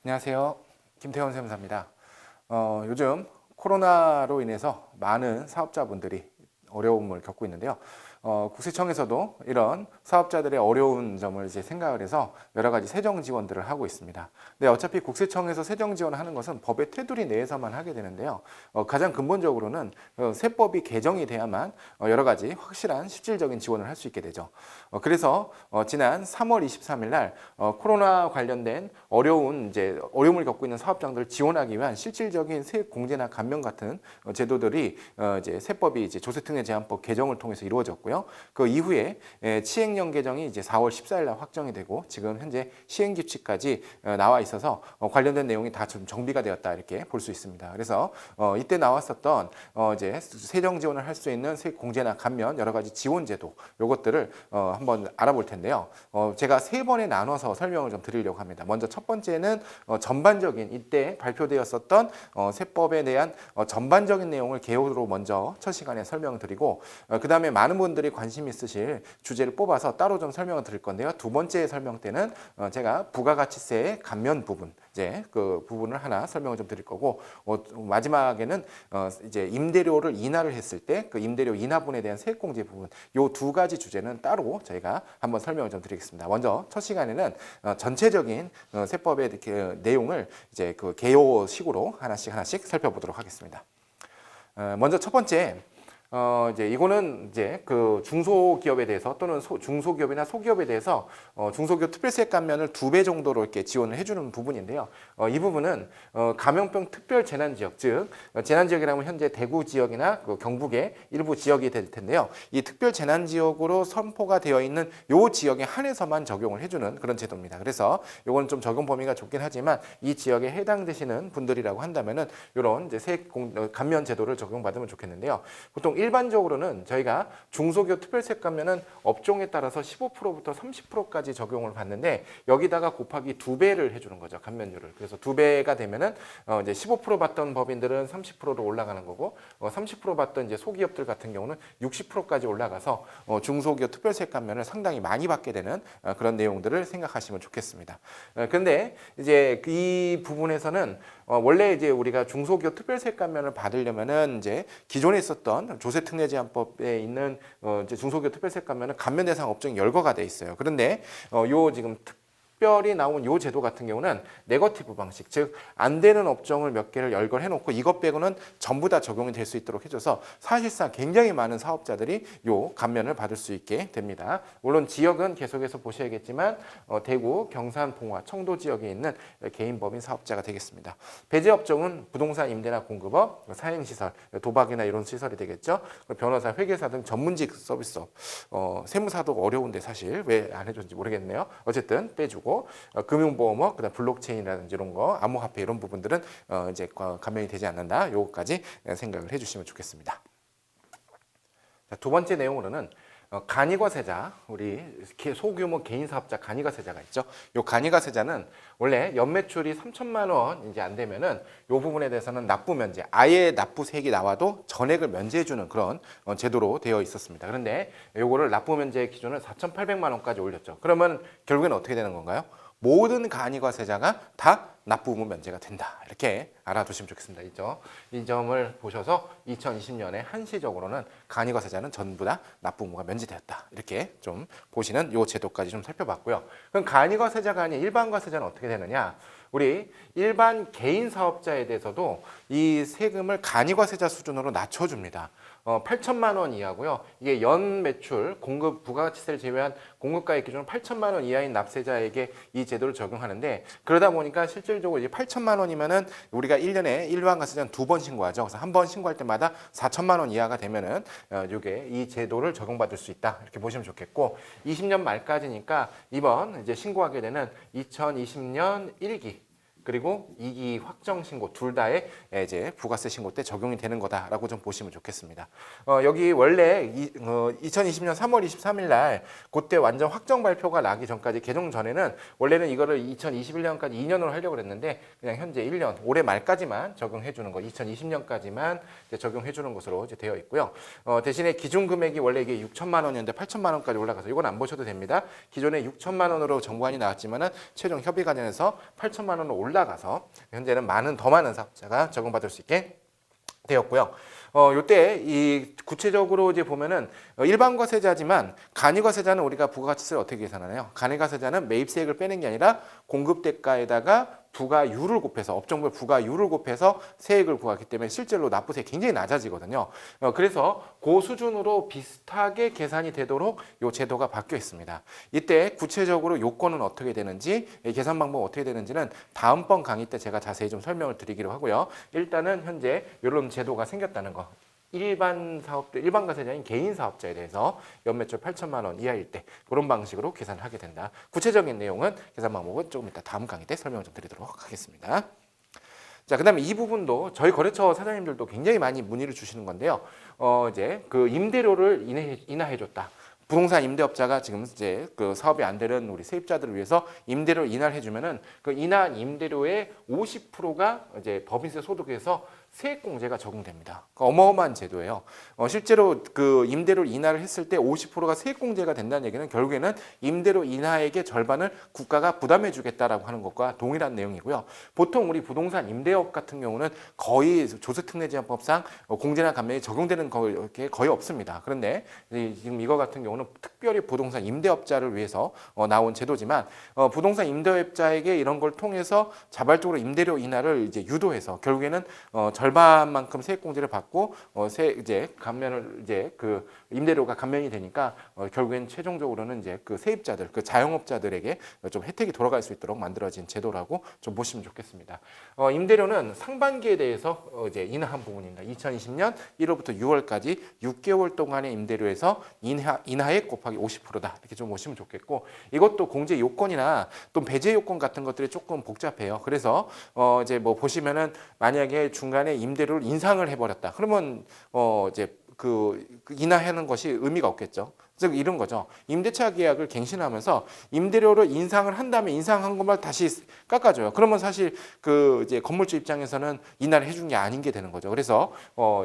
안녕하세요. 김태원 세무사입니다. 요즘 코로나로 인해서 많은 사업자분들이 어려움을 겪고 있는데요. 국세청에서도 이런 사업자들의 어려운 점을 이제 생각을 해서 여러 가지 세정 지원들을 하고 있습니다. 근데 어차피 국세청에서 세정 지원을 하는 것은 법의 테두리 내에서만 하게 되는데요. 가장 근본적으로는 세법이 개정이 돼야만 여러 가지 확실한 실질적인 지원을 할 수 있게 되죠. 그래서 지난 3월 23일 날 코로나 관련된 어려움을 겪고 있는 사업장들을 지원하기 위한 실질적인 세액 공제나 감면 같은 제도들이 이제 세법이 이제 조세특례 제한법 개정을 통해서 이루어졌고요. 그 이후에 시행령 개정이 이제 4월 14일 날 확정이 되고 지금 현재 시행 규칙까지 나와 있어서 관련된 내용이 다 좀 정비가 되었다 이렇게 볼 수 있습니다. 그래서 이때 나왔었던 이제 세정 지원을 할 수 있는 세액 공제나 감면 여러 가지 지원 제도 요것들을 한번 알아볼 텐데요. 제가 세 번에 나눠서 설명을 좀 드리려고 합니다. 먼저 첫 번째는 전반적인 이때 발표되었었던 세법에 대한 전반적인 내용을 개요로 먼저 첫 시간에 설명을 드리고 그 다음에 많은 분들이 관심 있으실 주제를 뽑아서 따로 좀 설명을 드릴 건데요. 두 번째 설명 때는 제가 부가가치세의 감면 부분 이제 그 부분을 하나 설명을 좀 드릴 거고 마지막에는 이제 임대료를 인하를 했을 때 그 임대료 인하분에 대한 세액공제 부분 요 두 가지 주제는 따로 저희가 한번 설명을 좀 드리겠습니다. 먼저 첫 시간에는 전체적인 세법의 내용을 이제 그 개요식으로 하나씩 살펴보도록 하겠습니다. 먼저 첫 번째. 이제 이거는 이제 그 중소기업에 대해서 또는 중소기업이나 소기업에 대해서 중소기업 특별세액 감면을 2배 정도로 이렇게 지원을 해주는 부분인데요. 이 부분은 감염병 특별 재난지역, 즉 재난지역이라면 현재 대구 지역이나 그 경북의 일부 지역이 될 텐데요. 이 특별 재난지역으로 선포가 되어 있는 요 지역에 한해서만 적용을 해주는 그런 제도입니다. 그래서 이건 좀 적용 범위가 좁긴 하지만 이 지역에 해당되시는 분들이라고 한다면은 이런 이제 세액 감면 제도를 적용받으면 좋겠는데요. 보통 일반적으로는 저희가 중소기업 특별세액 감면은 업종에 따라서 15%부터 30%까지 적용을 받는데 여기다가 곱하기 2배를 해주는 거죠. 감면율을. 그래서 2배가 되면은 이제 15% 받던 법인들은 30%로 올라가는 거고 30% 받던 이제 소기업들 같은 경우는 60%까지 올라가서 중소기업 특별세액 감면을 상당히 많이 받게 되는 그런 내용들을 생각하시면 좋겠습니다. 그런데 이제 이 부분에서는 원래 이제 우리가 중소기업 특별세액 감면을 받으려면은 이제 기존에 있었던 조세특례제한법에 있는 이제 중소기업 특별세액 감면은 감면 대상 업종이 열거가 돼 있어요. 그런데 요 지금 특별히 나온 요 제도 같은 경우는 네거티브 방식, 즉 안 되는 업종을 몇 개를 열거를 해놓고 이것 빼고는 전부 다 적용이 될 수 있도록 해줘서 사실상 굉장히 많은 사업자들이 요 감면을 받을 수 있게 됩니다. 물론 지역은 계속해서 보셔야겠지만 대구, 경산, 봉화, 청도 지역에 있는 개인법인 사업자가 되겠습니다. 배제 업종은 부동산 임대나 공급업, 사행시설, 도박이나 이런 시설이 되겠죠. 변호사, 회계사 등 전문직 서비스업, 세무사도 어려운데 사실 왜 안 해줬는지 모르겠네요. 어쨌든 빼주고 금융보험업, 그다음 블록체인이라든지 이런 거, 암호화폐 이런 부분들은 이제 감면이 되지 않는다. 요거까지 생각을 해주시면 좋겠습니다. 자, 두 번째 내용으로는 간이과세자, 우리 소규모 개인 사업자 간이과세자가 있죠. 요 간이과세자는 원래 연매출이 3천만 원 이제 안 되면은 요 부분에 대해서는 납부 면제, 아예 납부세액이 나와도 전액을 면제해주는 그런 제도로 되어 있었습니다. 그런데 요거를 납부 면제 기준을 4,800만 원까지 올렸죠. 그러면 결국에는 어떻게 되는 건가요? 모든 간이과세자가 다 납부의무 면제가 된다. 이렇게 알아두시면 좋겠습니다. 이 점을 보셔서 2020년에 한시적으로는 간이과세자는 전부 다 납부의무가 면제되었다. 이렇게 좀 보시는 이 제도까지 좀 살펴봤고요. 그럼 간이과세자가 아닌 일반과세자는 어떻게 되느냐? 우리 일반 개인 사업자에 대해서도 이 세금을 간이과세자 수준으로 낮춰줍니다. 8천만 원 이하고요. 이게 연 매출, 공급, 부가가치세를 제외한 공급가액 기준으로 8천만 원 이하인 납세자에게 이 제도를 적용하는데 그러다 보니까 실질적으로 이제 8천만 원이면은 우리가 1년에 일반과세자는 2번 신고하죠. 그래서 한 번 신고할 때마다 4천만 원 이하가 되면은 이게 이 제도를 적용받을 수 있다. 이렇게 보시면 좋겠고 20년 말까지니까 이번 이제 신고하게 되는 2020년 1기 그리고 2기 확정 신고 둘 다에 이제 부가세 신고 때 적용이 되는 거다라고 좀 보시면 좋겠습니다. 여기 원래 2020년 3월 23일 날 그때 완전 확정 발표가 나기 전까지 개정 전에는 원래는 이거를 2021년까지 2년으로 하려고 했는데 그냥 현재 1년 올해 말까지만 적용해 주는 거 2020년까지만 적용해 주는 것으로 이제 되어 있고요. 대신에 기준 금액이 원래 이게 6천만 원이었는데 8천만 원까지 올라가서 이건 안 보셔도 됩니다. 기존에 6천만 원으로 정부안이 나왔지만은 최종 협의 과정에서 8천만 원으로 올라가서 현재는 더 많은 사업자가 적용받을 수 있게 되었고요. 요때 이 구체적으로 이제 보면은 일반과세자지만 간이과세자는 우리가 부가가치세를 어떻게 계산하나요? 간이과세자는 매입세액을 빼는 게 아니라 공급대가에다가 부가율을 곱해서 업종별 부가율을 곱해서 세액을 구하기 때문에 실제로 납부세액이 굉장히 낮아지거든요. 그래서 그 수준으로 비슷하게 계산이 되도록 이 제도가 바뀌어 있습니다. 이때 구체적으로 요건은 어떻게 되는지 계산 방법 어떻게 되는지는 다음번 강의 때 제가 자세히 좀 설명을 드리기로 하고요. 일단은 현재 이런 제도가 생겼다는 거. 일반 사업들, 일반 과세자인 개인 사업자에 대해서 연매출 8천만 원 이하일 때 그런 방식으로 계산을 하게 된다. 구체적인 내용은 계산 방법은 조금 이따 다음 강의 때 설명을 좀 드리도록 하겠습니다. 자, 그다음에 이 부분도 저희 거래처 사장님들도 굉장히 많이 문의를 주시는 건데요. 이제 그 임대료를 인하해줬다. 부동산 임대업자가 지금 이제 그 사업이 안 되는 우리 세입자들을 위해서 임대료를 인하를 해주면은 그 인하한 임대료의 50%가 이제 법인세 소득에서 세액공제가 적용됩니다. 어마어마한 제도예요. 실제로 그 임대료를 인하를 했을 때 50%가 세액공제가 된다는 얘기는 결국에는 임대료 인하액의 절반을 국가가 부담해주겠다라고 하는 것과 동일한 내용이고요. 보통 우리 부동산 임대업 같은 경우는 거의 조세특례제한법상 공제나 감면이 적용되는 게 거의 없습니다. 그런데 지금 이거 같은 경우는 특별히 부동산 임대업자를 위해서 나온 제도지만 부동산 임대업자에게 이런 걸 통해서 자발적으로 임대료 인하를 이제 유도해서 결국에는 절반만큼 세액공제를 받고 이제 감면을 이제 그 임대료가 감면이 되니까 결국엔 최종적으로는 이제 그 세입자들, 그 자영업자들에게 좀 혜택이 돌아갈 수 있도록 만들어진 제도라고 좀 보시면 좋겠습니다. 임대료는 상반기에 대해서 이제 인하한 부분입니다. 2020년 1월부터 6월까지 6개월 동안의 임대료에서 인하액 곱하기 50%다 이렇게 좀 보시면 좋겠고 이것도 공제 요건이나 또 배제 요건 같은 것들이 조금 복잡해요. 그래서 이제 뭐 보시면은 만약에 중간에 임대료를 인상을 해버렸다. 그러면 이제 그 인하하는 것이 의미가 없겠죠. 즉 이런 거죠. 임대차 계약을 갱신하면서 임대료를 인상을 한 다음에 인상한 것만 다시 깎아줘요. 그러면 사실 그 이제 건물주 입장에서는 인하를 해준 게 아닌 게 되는 거죠. 그래서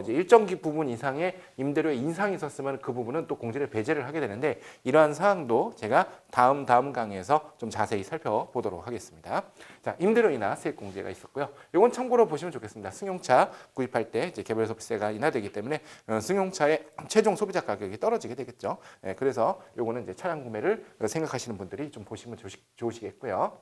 이제 일정 부분 이상의 임대료에 인상이 있었으면 그 부분은 또 공제를 배제를 하게 되는데 이러한 사항도 제가 다음 강의에서 좀 자세히 살펴보도록 하겠습니다. 자, 임대료 인하 세액 공제가 있었고요. 이건 참고로 보시면 좋겠습니다. 승용차 구입할 때 이제 개별 소비세가 인하되기 때문에 승용차의 최종 소비자 가격이 떨어지게 되겠죠. 그래서 요거는 이제 차량 구매를 생각하시는 분들이 좀 보시면 좋으시겠고요.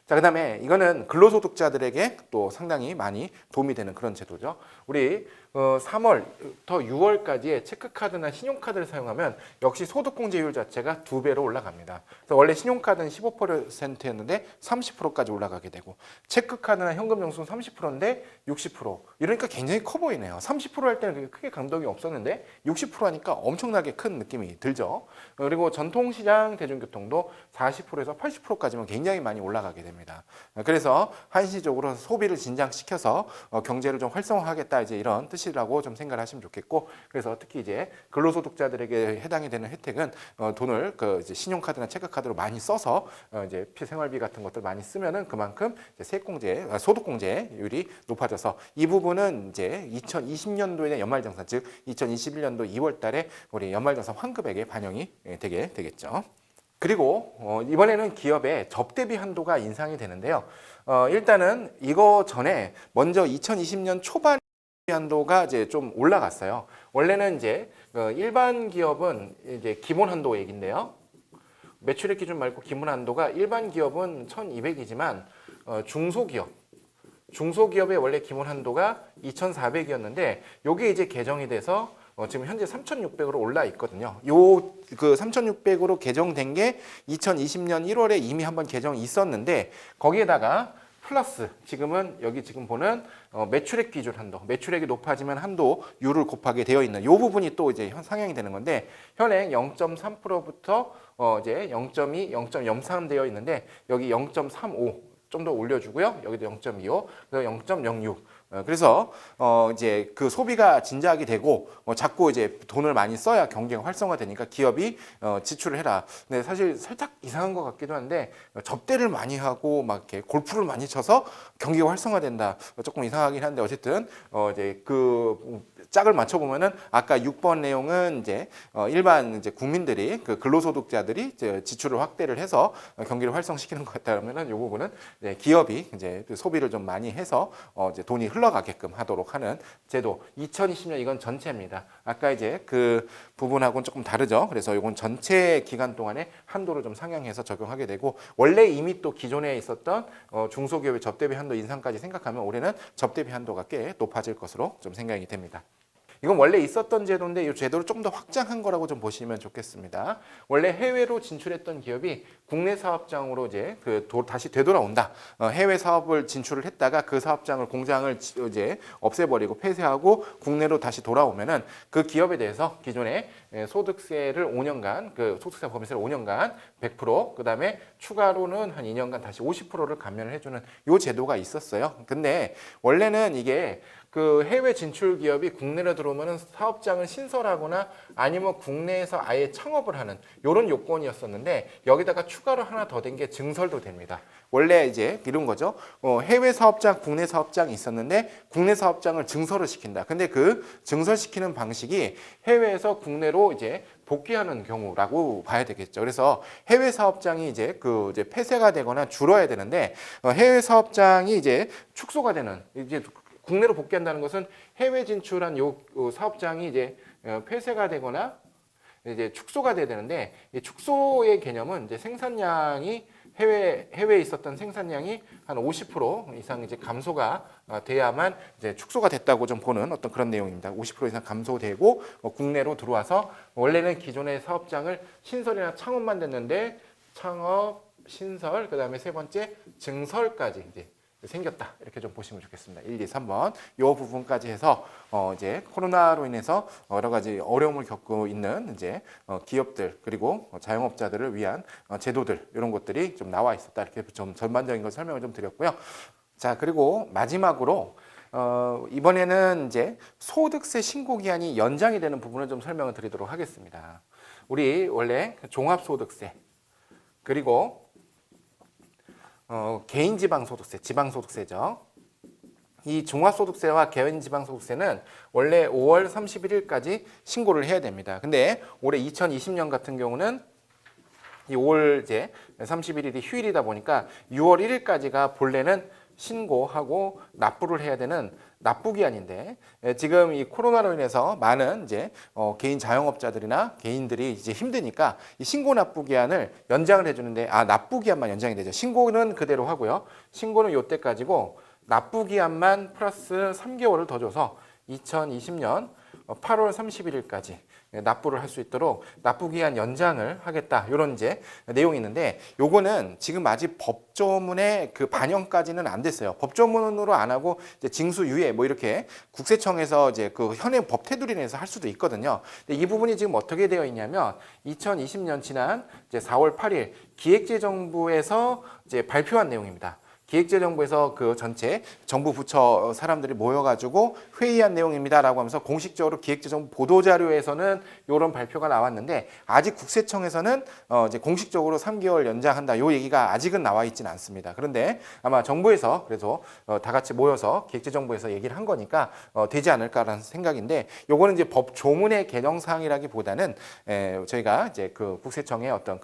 자, 그다음에 이거는 근로소득자들에게 또 상당히 많이 도움이 되는 그런 제도죠. 우리 3월부터 6월까지의 체크카드나 신용카드를 사용하면 역시 소득공제율 자체가 2배로 올라갑니다. 그래서 원래 신용카드는 15%였는데 30%까지 올라가게 되고 체크카드나 현금영수는 30%인데 60%. 이러니까 굉장히 커 보이네요. 30%할 때는 그렇게 크게 감동이 없었는데 60% 하니까 엄청나게 큰 느낌이 들죠. 그리고 전통시장 대중교통도 40%에서 80%까지면 굉장히 많이 올라가게 됩니다. 그래서 한시적으로 소비를 진작시켜서 경제를 좀 활성화하겠다 이제 이런 뜻이라고 좀 생각을 하시면 좋겠고 그래서 특히 이제 근로소득자들에게 해당이 되는 혜택은 돈을 그 이제 신용카드나 체크카드로 많이 써서 이제 생활비 같은 것들 많이 쓰면은 그만큼 이제 세액공제, 소득공제율이 높아져서 이 부분은 이제 2020년도에 연말정산 즉 2021년도 2월달에 우리 연말정산 환급액에 반영이 되게 되겠죠. 그리고 이번에는 기업의 접대비 한도가 인상이 되는데요. 일단은 이거 전에 먼저 2020년 초반 한도가 이제 좀 올라갔어요. 원래는 이제 일반 기업은 이제 기본 한도 얘긴데요. 매출액 기준 말고 기본 한도가 일반 기업은 1,200이지만 중소기업의 원래 기본 한도가 2,400이었는데 요게 이제 개정이 돼서 지금 현재 3,600으로 올라 있거든요. 요 그 3,600으로 개정된 게 2020년 1월에 이미 한번 개정이 있었는데 거기에다가 플러스 지금은 여기 지금 보는 매출액 기준 한도, 매출액이 높아지면 한도율을 곱하게 되어 있는 이 부분이 또 이제 상향이 되는 건데 현행 0.3%부터 이제 0.2, 0.03 되어 있는데 여기 0.35 좀 더 올려주고요. 여기도 0.25, 그래서 0.06. 그래서 이제 그 소비가 진작이 되고 자꾸 이제 돈을 많이 써야 경기가 활성화되니까 기업이 지출을 해라. 근데 사실 살짝 이상한 것 같기도 한데 접대를 많이 하고 막 이렇게 골프를 많이 쳐서 경기가 활성화된다. 조금 이상하긴 한데 어쨌든 이제 그 짝을 맞춰 보면은 아까 6번 내용은 이제 일반 이제 국민들이 그 근로소득자들이 이제 지출을 확대를 해서 경기를 활성시키는 것 같다면은 이 부분은 이제 기업이 이제 소비를 좀 많이 해서 이제 돈이 흘러가게끔 하도록 하는 제도. 2020년 이건 전체입니다. 아까 이제 그 부분하고는 조금 다르죠. 그래서 이건 전체 기간 동안에 한도를 좀 상향해서 적용하게 되고 원래 이미 또 기존에 있었던 중소기업의 접대비 한도 인상까지 생각하면 올해는 접대비 한도가 꽤 높아질 것으로 좀 생각이 됩니다. 이건 원래 있었던 제도인데 이 제도를 좀 더 확장한 거라고 좀 보시면 좋겠습니다. 원래 해외로 진출했던 기업이 국내 사업장으로 이제 다시 되돌아온다. 해외 사업을 진출을 했다가 그 사업장을 공장을 이제 없애버리고 폐쇄하고 국내로 다시 돌아오면은 그 기업에 대해서 기존에 소득세를 5년간 그 소득세 법인세를 5년간 100% 그다음에 추가로는 한 2년간 다시 50%를 감면을 해주는 이 제도가 있었어요. 근데 원래는 이게 그 해외 진출 기업이 국내로 들어오면 사업장을 신설하거나 아니면 국내에서 아예 창업을 하는 이런 요건이었었는데 여기다가 추가로 하나 더 된 게 증설도 됩니다. 원래 이제 이런 거죠. 해외 사업장, 국내 사업장이 있었는데 국내 사업장을 증설을 시킨다. 근데 그 증설시키는 방식이 해외에서 국내로 이제 복귀하는 경우라고 봐야 되겠죠. 그래서 해외 사업장이 이제 이제 폐쇄가 되거나 줄어야 되는데 해외 사업장이 이제 축소가 되는 이제 국내로 복귀한다는 것은 해외 진출한 요 사업장이 이제 폐쇄가 되거나 이제 축소가 돼야 되는데 이 축소의 개념은 이제 생산량이 해외에 있었던 생산량이 한 50% 이상 이제 감소가 돼야만 이제 축소가 됐다고 좀 보는 어떤 그런 내용입니다. 50% 이상 감소되고 국내로 들어와서 원래는 기존의 사업장을 신설이나 창업만 됐는데 창업, 신설, 그다음에 세 번째 증설까지 이제 생겼다. 이렇게 좀 보시면 좋겠습니다. 1, 2, 3번. 이 부분까지 해서 이제 코로나로 인해서 여러 가지 어려움을 겪고 있는 이제 기업들 그리고 자영업자들을 위한 제도들 이런 것들이 좀 나와 있었다. 이렇게 좀 전반적인 걸 설명을 좀 드렸고요. 자, 그리고 마지막으로 이번에는 이제 소득세 신고 기한이 연장이 되는 부분을 좀 설명을 드리도록 하겠습니다. 우리 원래 종합소득세 그리고 개인지방소득세, 지방소득세죠. 이 종합소득세와 개인지방소득세는 원래 5월 31일까지 신고를 해야 됩니다. 근데 올해 2020년 같은 경우는 이 5월 이제 31일이 휴일이다 보니까 6월 1일까지가 본래는 신고하고 납부를 해야 되는 납부기한인데 지금 이 코로나로 인해서 많은 이제 개인 자영업자들이나 개인들이 이제 힘드니까 이 신고 납부기한을 연장을 해주는데 납부기한만 연장이 되죠. 신고는 그대로 하고요. 신고는 요때까지고 납부기한만 플러스 3개월을 더 줘서 2020년 8월 31일까지 납부를 할 수 있도록 납부기한 연장을 하겠다. 이런 이제 내용이 있는데 요거는 지금 아직 법조문의 그 반영까지는 안 됐어요. 법조문으로 안 하고 이제 징수유예 뭐 이렇게 국세청에서 이제 그 현행 법 테두리 내에서 할 수도 있거든요. 근데 이 부분이 지금 어떻게 되어 있냐면 2020년 지난 이제 4월 8일 기획재정부에서 이제 발표한 내용입니다. 기획재정부에서 그 전체 정부 부처 사람들이 모여가지고 회의한 내용입니다라고 하면서 공식적으로 기획재정부 보도자료에서는 이런 발표가 나왔는데 아직 국세청에서는 이제 공식적으로 3개월 연장한다 요 얘기가 아직은 나와 있지는 않습니다. 그런데 아마 정부에서 그래서 다 같이 모여서 기획재정부에서 얘기를 한 거니까 되지 않을까라는 생각인데 요거는 이제 법 조문의 개정 사항이라기보다는 저희가 이제 그 국세청의 어떤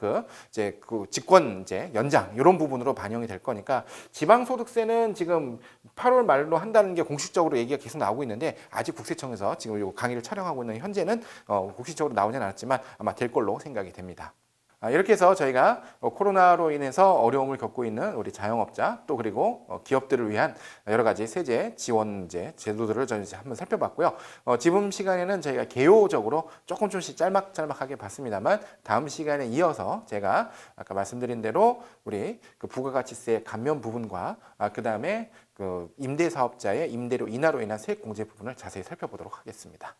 이제 그 직권 이제 연장 이런 부분으로 반영이 될 거니까. 지방소득세는 지금 8월 말로 한다는 게 공식적으로 얘기가 계속 나오고 있는데 아직 국세청에서 지금 이 강의를 촬영하고 있는 현재는 공식적으로 나오지는 않았지만 아마 될 걸로 생각이 됩니다. 이렇게 해서 저희가 코로나로 인해서 어려움을 겪고 있는 우리 자영업자 또 그리고 기업들을 위한 여러 가지 세제 지원제 제도들을 저희 한번 살펴봤고요. 지금 시간에는 저희가 개요적으로 조금씩 짤막짤막하게 봤습니다만 다음 시간에 이어서 제가 아까 말씀드린 대로 우리 그 부가가치세 감면 부분과 그 다음에 그 임대사업자의 임대료 인하로 인한 세액 공제 부분을 자세히 살펴보도록 하겠습니다.